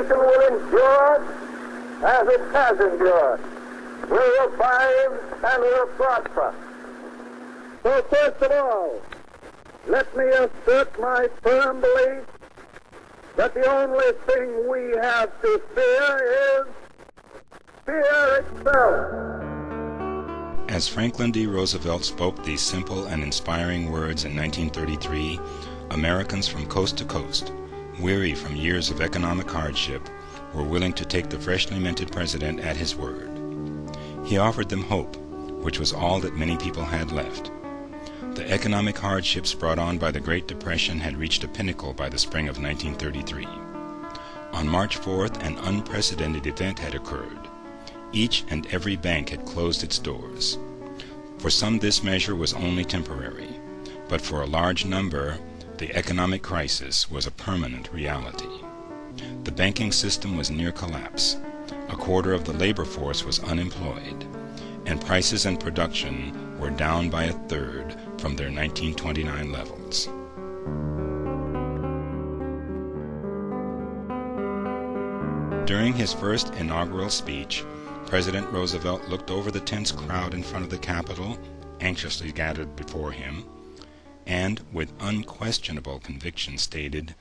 nation will endure as it has endured, will revive and will prosper. So first of all, let me assert my firm belief that the only thing we have to fear is fear itself. As Franklin D. Roosevelt spoke these simple and inspiring words in 1933, Americans from coast to coast, weary from years of economic hardship, were willing to take the freshly minted president at his word. He offered them hope, which was all that many people had left. The economic hardships brought on by the Great Depression had reached a pinnacle by the spring of 1933. On March 4th, an unprecedented event had occurred. Each and every bank had closed its doors. For some, this measure was only temporary, but for a large number, the economic crisis was a permanent reality. The banking system was near collapse. A quarter of the labor force was unemployed, and prices and production were down by a third from their 1929 levels. During his first inaugural speech, President Roosevelt looked over the tense crowd in front of the Capitol, anxiously gathered before him, and with unquestionable conviction stated,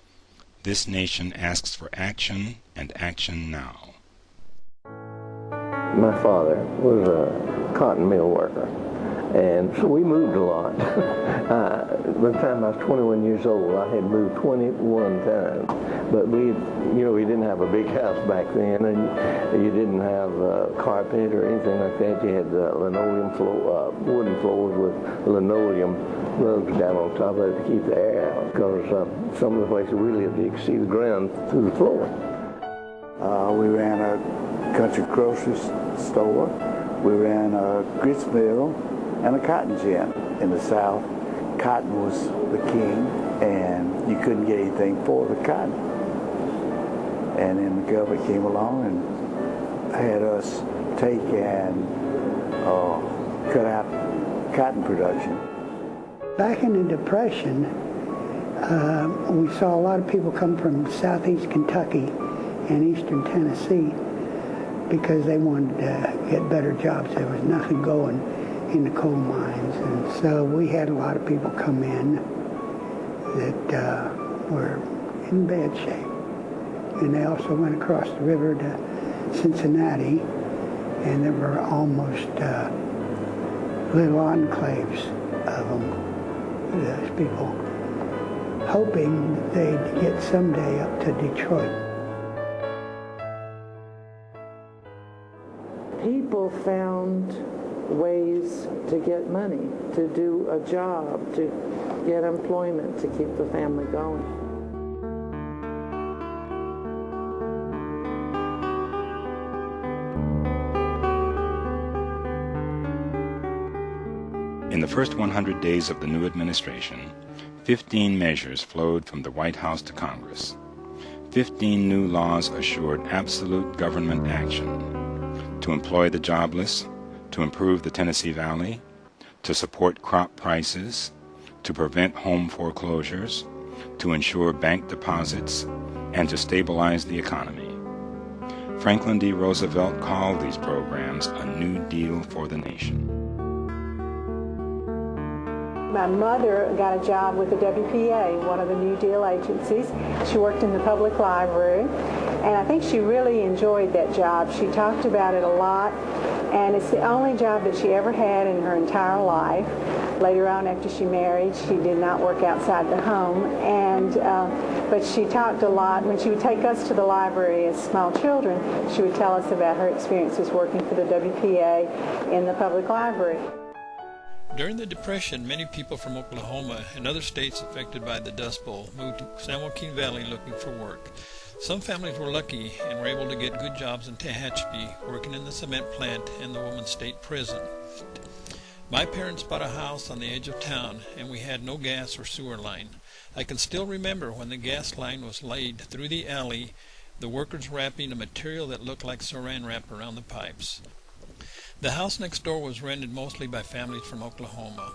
"This nation asks for action, and action now." My father was a cotton mill worker, and so we moved a lot. By the time I was 21 years old, I had moved 21 times. But we didn't have a big house back then, and you didn't have carpet or anything like that. You had linoleum floor, wooden floors with linoleum rugs down on top of it to keep the air out, because some of the places we lived, you could see the ground through the floor. We ran a country grocery store. We ran a grist mill and a cotton gin. In the South, cotton was the king, and you couldn't get anything for the cotton. And then the government came along and had us take and cut out cotton production. Back in the Depression, we saw a lot of people come from southeast Kentucky and eastern Tennessee because they wanted to get better jobs. There was nothing going in the coal mines, and so we had a lot of people come in that were in bad shape. And they also went across the river to Cincinnati, and there were almost little enclaves of them, those people, hoping they'd get someday up to Detroit. People found ways to get money, to do a job, to get employment, to keep the family going. In the first 100 days of the new administration, 15 measures flowed from the White House to Congress. 15 new laws assured absolute government action to employ the jobless, to improve the Tennessee Valley, to support crop prices, to prevent home foreclosures, to ensure bank deposits, and to stabilize the economy. Franklin D. Roosevelt called these programs a New Deal for the nation. My mother got a job with the WPA, one of the New Deal agencies. She worked in the public library, and I think she really enjoyed that job. She talked about it a lot, and it's the only job that she ever had in her entire life. Later on, after she married, she did not work outside the home, but she talked a lot. When she would take us to the library as small children, she would tell us about her experiences working for the WPA in the public library. During the Depression, many people from Oklahoma and other states affected by the Dust Bowl moved to San Joaquin Valley looking for work. Some families were lucky and were able to get good jobs in Tehachapi, working in the cement plant and the Women's State Prison. My parents bought a house on the edge of town, and we had no gas or sewer line. I can still remember when the gas line was laid through the alley, the workers wrapping a material that looked like saran wrap around the pipes. The house next door was rented mostly by families from Oklahoma.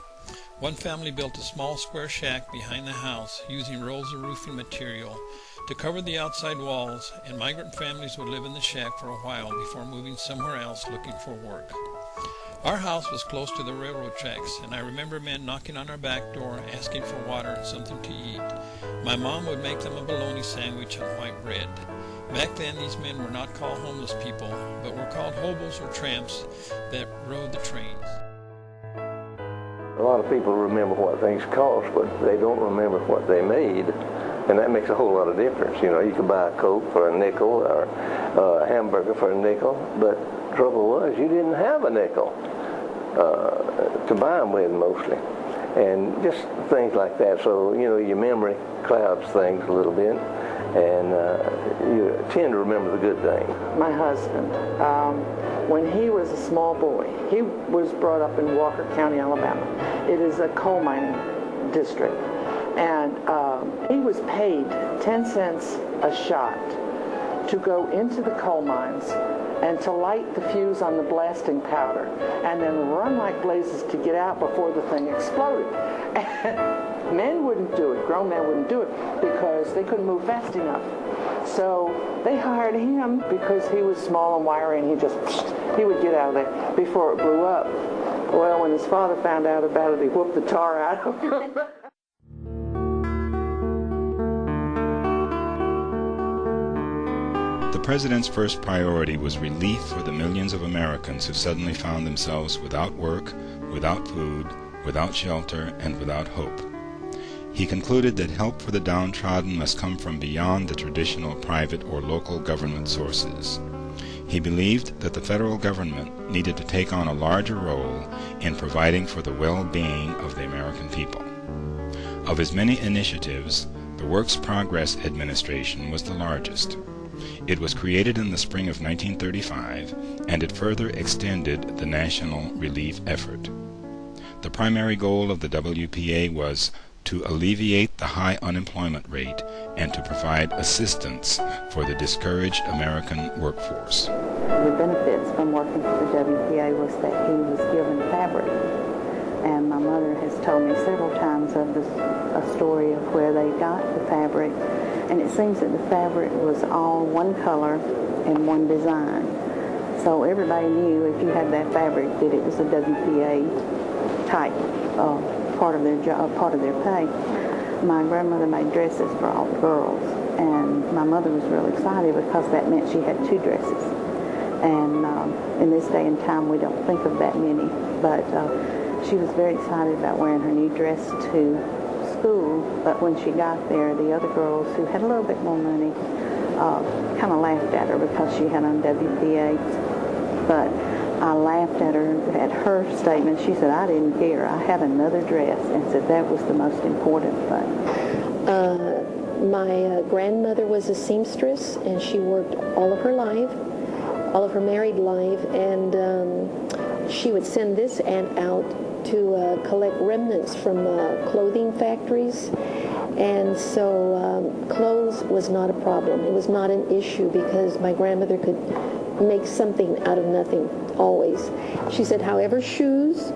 One family built a small square shack behind the house using rolls of roofing material to cover the outside walls, and migrant families would live in the shack for a while before moving somewhere else looking for work. Our house was close to the railroad tracks, and I remember men knocking on our back door asking for water and something to eat. My mom would make them a bologna sandwich and white bread. Back then, these men were not called homeless people, but were called hobos or tramps that rode the trains. A lot of people remember what things cost, but they don't remember what they made, and that makes a whole lot of difference. You know, you could buy a Coke for a nickel or a hamburger for a nickel, but the trouble was you didn't have a nickel to buy them with mostly, and just things like that. So, you know, your memory clouds things a little bit, and you tend to remember the good things. My husband, when he was a small boy, he was brought up in Walker County, Alabama. It is a coal mining district, and he was paid 10 cents a shot to go into the coal mines and to light the fuse on the blasting powder and then run like blazes to get out before the thing exploded. And men wouldn't do it, grown men wouldn't do it because they couldn't move fast enough. So they hired him because he was small and wiry, and he would get out of there before it blew up. Well, when his father found out about it, he whooped the tar out of him. The president's first priority was relief for the millions of Americans who suddenly found themselves without work, without food, without shelter, and without hope. He concluded that help for the downtrodden must come from beyond the traditional private or local government sources. He believed that the federal government needed to take on a larger role in providing for the well-being of the American people. Of his many initiatives, the Works Progress Administration was the largest. It was created in the spring of 1935, and it further extended the national relief effort. The primary goal of the WPA was to alleviate the high unemployment rate and to provide assistance for the discouraged American workforce. The benefits from working for the WPA was that he was given fabric. And my mother has told me several times of a story of where they got the fabric. And it seems that the fabric was all one color and one design. So everybody knew if you had that fabric that it was a WPA type part of their job, part of their pay. My grandmother made dresses for all the girls, and my mother was real excited because that meant she had 2 dresses. And in this day and time, we don't think of that many, but she was very excited about wearing her new dress to school. But when she got there, the other girls who had a little bit more money kind of laughed at her because she had on WPA. But I laughed at her statement. She said, "I didn't care. I had another dress," and said that was the most important thing. My grandmother was a seamstress, and she worked all of her life, all of her married life, and she would send this aunt out to collect remnants from clothing factories. And so clothes was not a problem. It was not an issue because my grandmother could make something out of nothing, always. She said, however, shoes,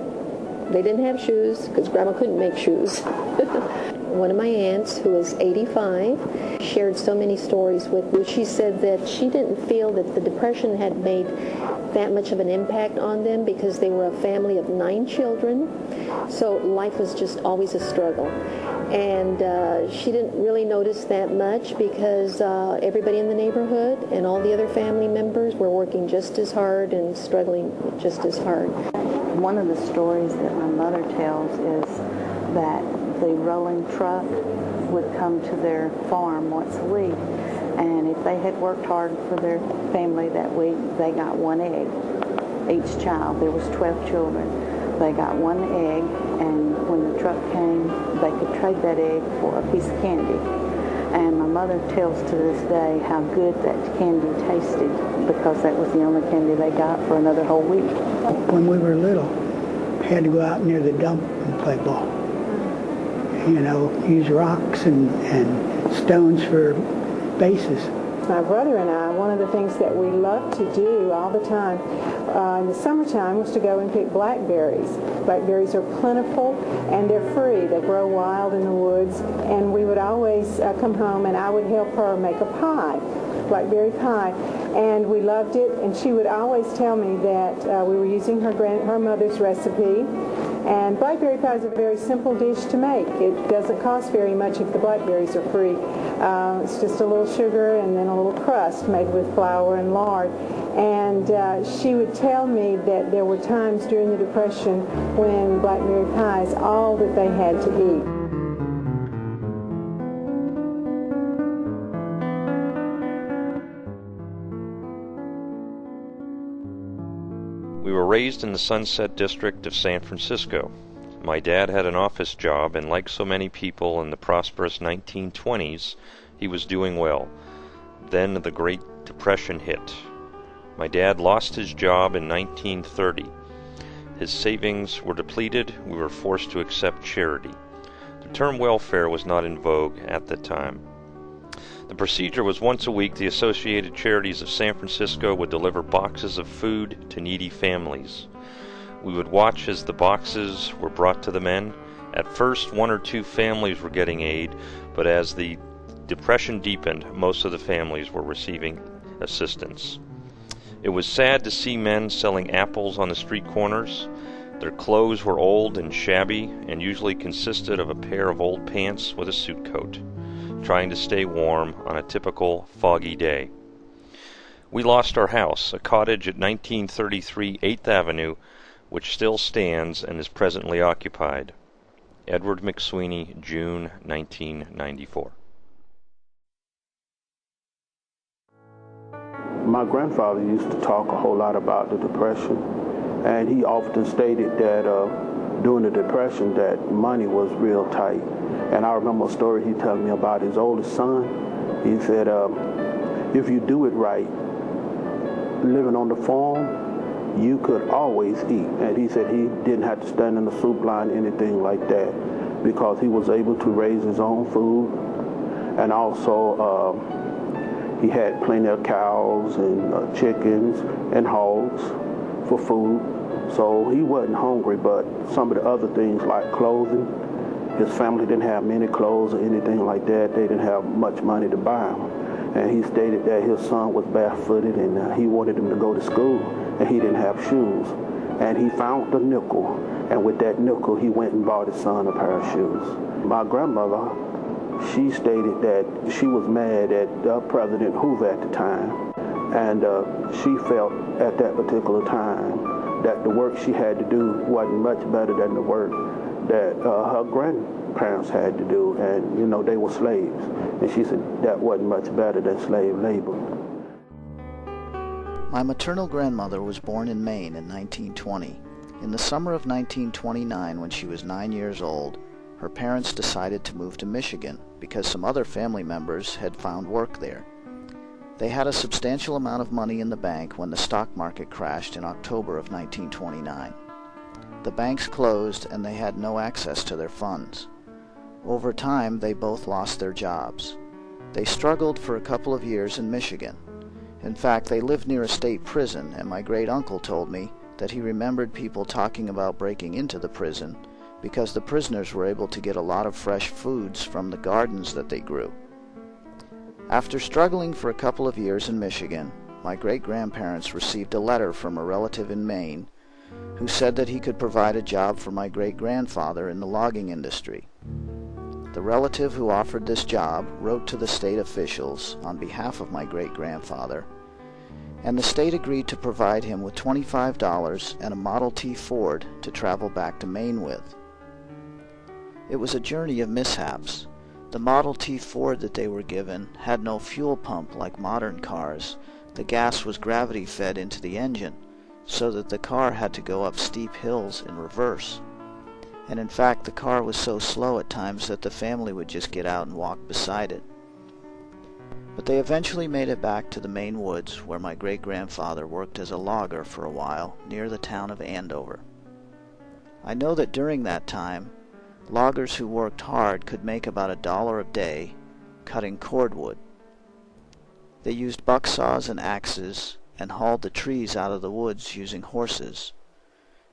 they didn't have shoes because Grandma couldn't make shoes. One of my aunts, who was 85, shared so many stories with me. She said that she didn't feel that the Depression had made that much of an impact on them because they were a family of 9 children, so life was just always a struggle. And she didn't really notice that much because everybody in the neighborhood and all the other family members were working just as hard and struggling just as hard. One of the stories that my mother tells is that the rolling truck would come to their farm once a week, and if they had worked hard for their family that week, they got 1 egg. Each child, there was 12 children. They got 1 egg, and when the truck came, they could trade that egg for a piece of candy. And my mother tells to this day how good that candy tasted because that was the only candy they got for another whole week. When we were little, we had to go out near the dump and play ball. You know, use rocks and stones for bases. my brother and I, one of the things that we loved to do all the time in the summertime was to go and pick blackberries. Blackberries are plentiful and they're free. They grow wild in the woods, and we would always come home and I would help her make a pie, blackberry pie, and we loved it. And she would always tell me that we were using her mother's recipe. And blackberry pie is a very simple dish to make. It doesn't cost very much if the blackberries are free. It's just a little sugar and then a little crust made with flour and lard. And she would tell me that there were times during the Depression when blackberry pie is all that they had to eat. We were raised in the Sunset District of San Francisco. My dad had an office job, and like so many people in the prosperous 1920s, he was doing well. Then the Great Depression hit. My dad lost his job in 1930. His savings were depleted. We were forced to accept charity. The term welfare was not in vogue at the time. The procedure was once a week the Associated Charities of San Francisco would deliver boxes of food to needy families. We would watch as the boxes were brought to the men. At first, 1 or 2 families were getting aid, but as the Depression deepened, most of the families were receiving assistance. It was sad to see men selling apples on the street corners. Their clothes were old and shabby and usually consisted of a pair of old pants with a suit coat, trying to stay warm on a typical foggy day. We lost our house, a cottage at 1933 8th Avenue, which still stands and is presently occupied. Edward McSweeney, June 1994. My grandfather used to talk a whole lot about the Depression, and he often stated that during the Depression that money was real tight. And I remember a story he told me about his oldest son. He said, if you do it right, living on the farm, you could always eat. And he said he didn't have to stand in the soup line, anything like that, because he was able to raise his own food. And also, he had plenty of cows and chickens and hogs for food. So he wasn't hungry, but some of the other things like clothing, his family didn't have many clothes or anything like that. They didn't have much money to buy them. And he stated that his son was barefooted and he wanted him to go to school, and he didn't have shoes. And he found a nickel, and with that nickel he went and bought his son a pair of shoes. My grandmother, she stated that she was mad at President Hoover at the time, and she felt at that particular time that the work she had to do wasn't much better than the work that her grandparents had to do, and you know, they were slaves, and she said that wasn't much better than slave labor. My maternal grandmother was born in Maine in 1920. In the summer of 1929, when she was 9 years old, her parents decided to move to Michigan because some other family members had found work there. They had a substantial amount of money in the bank when the stock market crashed in October of 1929. The banks closed and they had no access to their funds. Over time, they both lost their jobs. They struggled for a couple of years in Michigan. In fact, they lived near a state prison, and my great-uncle told me that he remembered people talking about breaking into the prison because the prisoners were able to get a lot of fresh foods from the gardens that they grew. After struggling for a couple of years in Michigan, my great-grandparents received a letter from a relative in Maine who said that he could provide a job for my great-grandfather in the logging industry. The relative who offered this job wrote to the state officials on behalf of my great-grandfather, and the state agreed to provide him with $25 and a Model T Ford to travel back to Maine with. It was a journey of mishaps. The Model T Ford that they were given had no fuel pump like modern cars. The gas was gravity-fed into the engine, so that the car had to go up steep hills in reverse. And in fact, the car was so slow at times that the family would just get out and walk beside it. But they eventually made it back to the Maine woods, where my great-grandfather worked as a logger for a while near the town of Andover. I know that during that time, loggers who worked hard could make about $1 a day cutting cordwood. They used bucksaws and axes and hauled the trees out of the woods using horses.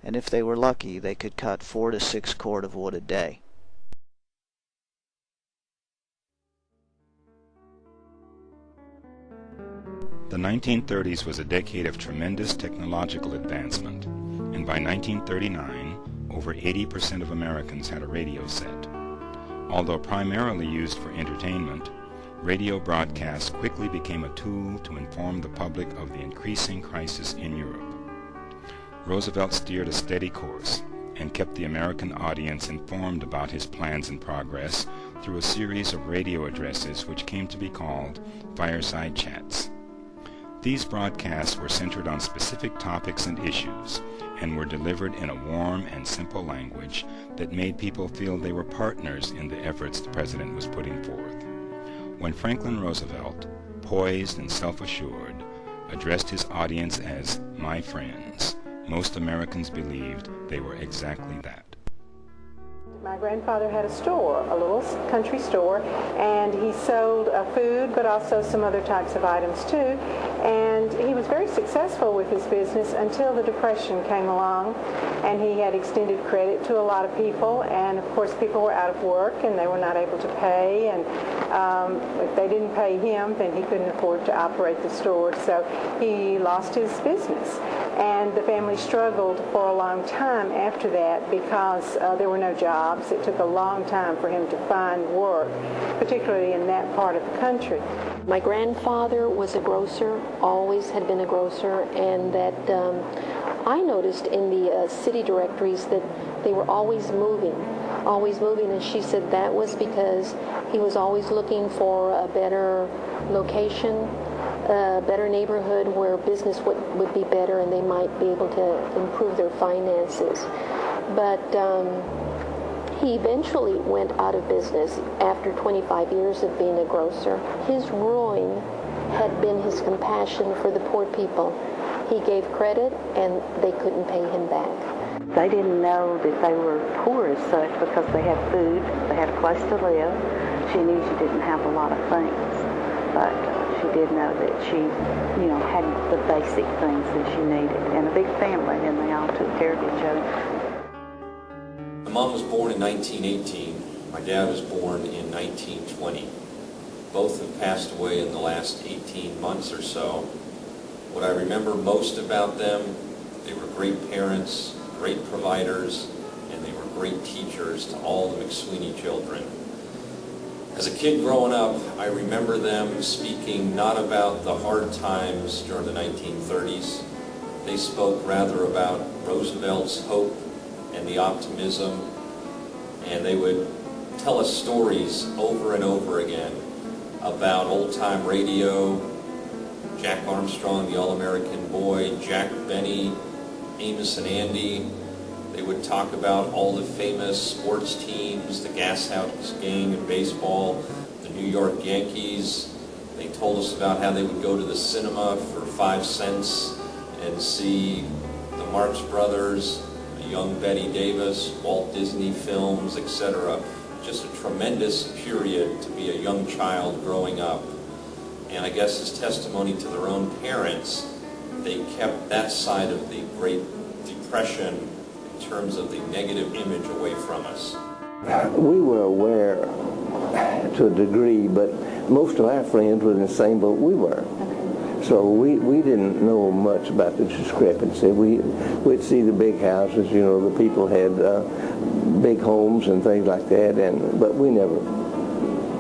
And if they were lucky, they could cut 4 to 6 cord of wood a day. The 1930s was a decade of tremendous technological advancement, and by 1939, over 80% of Americans had a radio set. Although primarily used for entertainment, radio broadcasts quickly became a tool to inform the public of the increasing crisis in Europe. Roosevelt steered a steady course and kept the American audience informed about his plans and progress through a series of radio addresses which came to be called fireside chats. These broadcasts were centered on specific topics and issues and were delivered in a warm and simple language that made people feel they were partners in the efforts the president was putting forth. When Franklin Roosevelt, poised and self-assured, addressed his audience as "my friends," most Americans believed they were exactly that. My grandfather had a store, a little country store, and he sold food, but also some other types of items too. And he was very successful with his business until the Depression came along, and he had extended credit to a lot of people. And of course, people were out of work and they were not able to pay. And if they didn't pay him, then he couldn't afford to operate the store. So he lost his business. And the family struggled for a long time after that because there were no jobs. It took a long time for him to find work, particularly in that part of the country. My grandfather was a grocer, always had been a grocer, and that I noticed in the city directories that they were always moving, and she said that was because he was always looking for a better location, a better neighborhood where business would be better and they might be able to improve their finances. But he eventually went out of business after 25 years of being a grocer. His ruin had been his compassion for the poor people. He gave credit and they couldn't pay him back. They didn't know that they were poor as such because they had food, they had a place to live. She knew she didn't have a lot of things, but she did know that she, had the basic things that she needed, and a big family, and they all took care of each other. My mom was born in 1918. My dad was born in 1920. Both have passed away in the last 18 months or so. What I remember most about them, they were great parents, great providers, and they were great teachers to all the McSweeney children. As a kid growing up, I remember them speaking not about the hard times during the 1930s. They spoke rather about Roosevelt's hope and the optimism, and they would tell us stories over and over again about old-time radio, Jack Armstrong, the All-American Boy, Jack Benny, Amos and Andy. They would talk about all the famous sports teams, the Gas House Gang in baseball, the New York Yankees. They told us about how they would go to the cinema for 5 cents and see the Marx Brothers, young Betty Davis, Walt Disney films, etc. Just a tremendous period to be a young child growing up. And I guess as testimony to their own parents, they kept that side of the Great Depression in terms of the negative image away from us. We were aware to a degree, but most of our friends were in the same boat we were. So we didn't know much about the discrepancy. We'd see the big houses, the people had big homes and things like that, but we never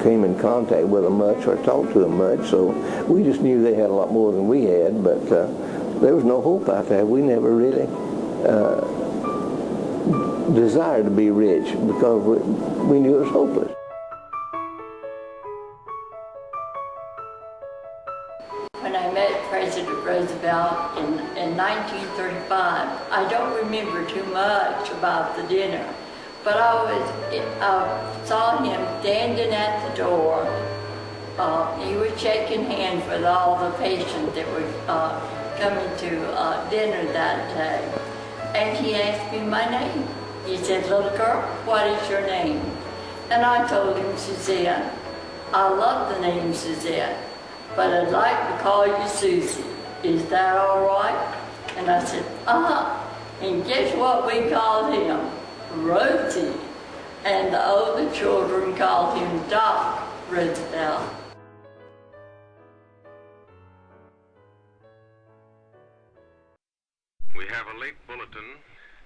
came in contact with them much or talked to them much, so we just knew they had a lot more than we had, but there was no hope out there. We never really desired to be rich because we knew it was hopeless. When I met President Roosevelt in 1935, I don't remember too much about the dinner, but I saw him standing at the door. He was shaking hands with all the patients that were coming to dinner that day. And he asked me my name. He said, "Little girl, what is your name?" And I told him Suzanne. I love the name Suzanne, but I'd like to call you Susie. Is that all right? And I said, And guess what we called him? Rosie. And the older children called him Doc Roosevelt. We have a late bulletin.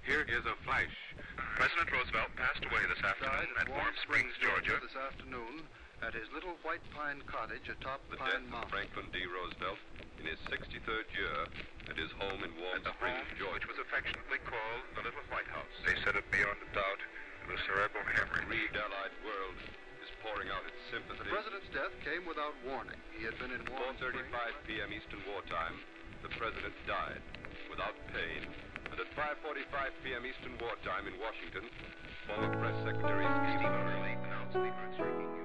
Here is a flash. President Roosevelt passed away this afternoon at Warm Springs, Georgia. This afternoon at his little white pine cottage atop The Pine death Mountain. of Franklin D. Roosevelt in his 63rd year at his home in Warm Springs, Georgia, which was affectionately called the Little White House. They said it beyond a doubt it was cerebral hemorrhage. The grieved Allied world is pouring out its sympathy. The president's death came without warning. He had been in Warm Springs. 4:35 p.m. Eastern Wartime, the president died without pain. And at 5:45 p.m. Eastern Wartime in Washington, former Press Secretary Steve Early announced the earth-shaking news.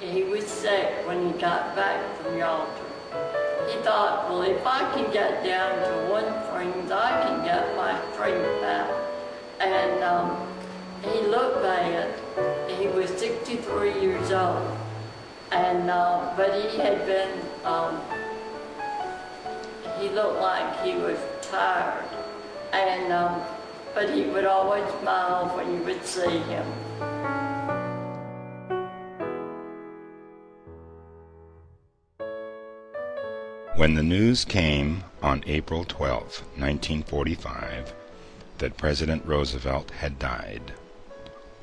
He was sick when he got back from Yalta. He thought, well, if I can get down to Warm Springs, I can get my strength back. And he looked bad. He was 63 years old. And, but he had been, he looked like he was tired. And, but he would always smile when you would see him. When the news came on April 12, 1945, that President Roosevelt had died,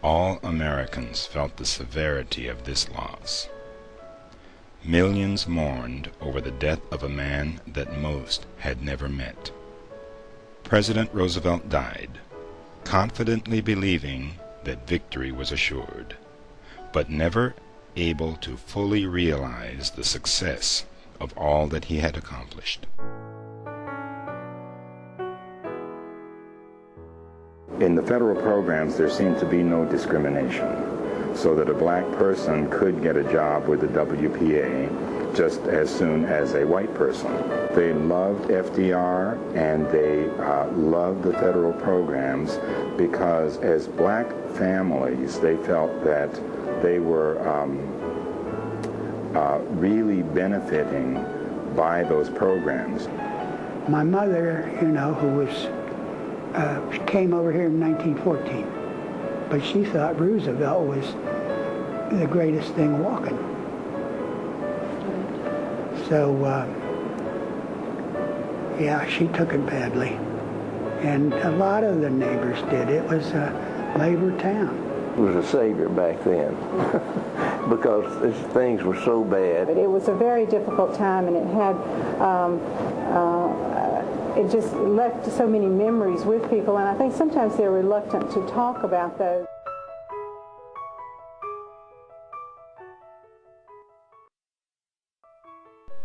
all Americans felt the severity of this loss. Millions mourned over the death of a man that most had never met. President Roosevelt died, confidently believing that victory was assured, but never able to fully realize the success of all that he had accomplished. In the federal programs, there seemed to be no discrimination, so that a black person could get a job with the WPA just as soon as a white person. They loved FDR and they loved the federal programs because as black families, they felt that they were really benefiting by those programs. My mother, you know, who was came over here in 1914, but she thought Roosevelt was the greatest thing walking. So, yeah, she took it badly. And a lot of the neighbors did. It was a labor town. It was a savior back then because things were so bad. It was a very difficult time, and it had it just left so many memories with people, and I think sometimes they're reluctant to talk about those.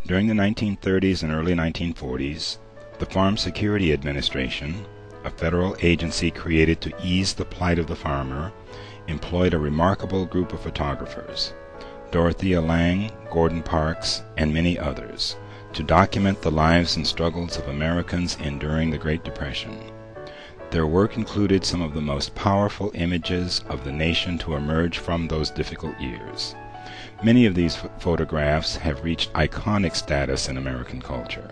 During the 1930s and early 1940s, the Farm Security Administration, a federal agency created to ease the plight of the farmer, employed a remarkable group of photographers, Dorothea Lange, Gordon Parks, and many others, to document the lives and struggles of Americans enduring the Great Depression. Their work included some of the most powerful images of the nation to emerge from those difficult years. Many of these photographs have reached iconic status in American culture.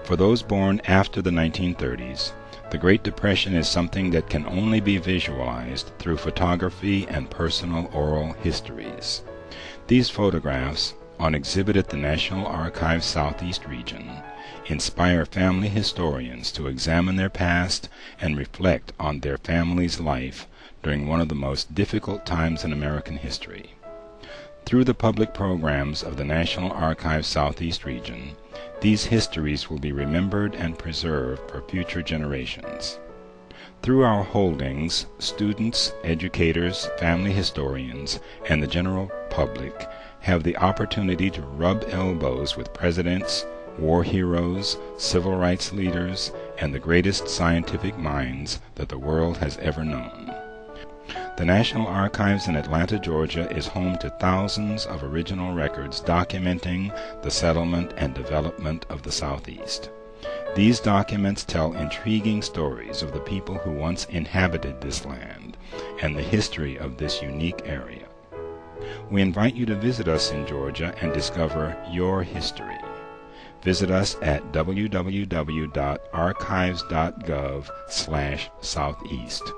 For those born after the 1930s, the Great Depression is something that can only be visualized through photography and personal oral histories. These photographs, on exhibit at the National Archives Southeast region, inspire family historians to examine their past and reflect on their family's life during one of the most difficult times in American history. Through the public programs of the National Archives Southeast region, these histories will be remembered and preserved for future generations. Through our holdings, students, educators, family historians, and the general public have the opportunity to rub elbows with presidents, war heroes, civil rights leaders, and the greatest scientific minds that the world has ever known. The National Archives in Atlanta, Georgia is home to thousands of original records documenting the settlement and development of the Southeast. These documents tell intriguing stories of the people who once inhabited this land and the history of this unique area. We invite you to visit us in Georgia and discover your history. Visit us at www.archives.gov/southeast.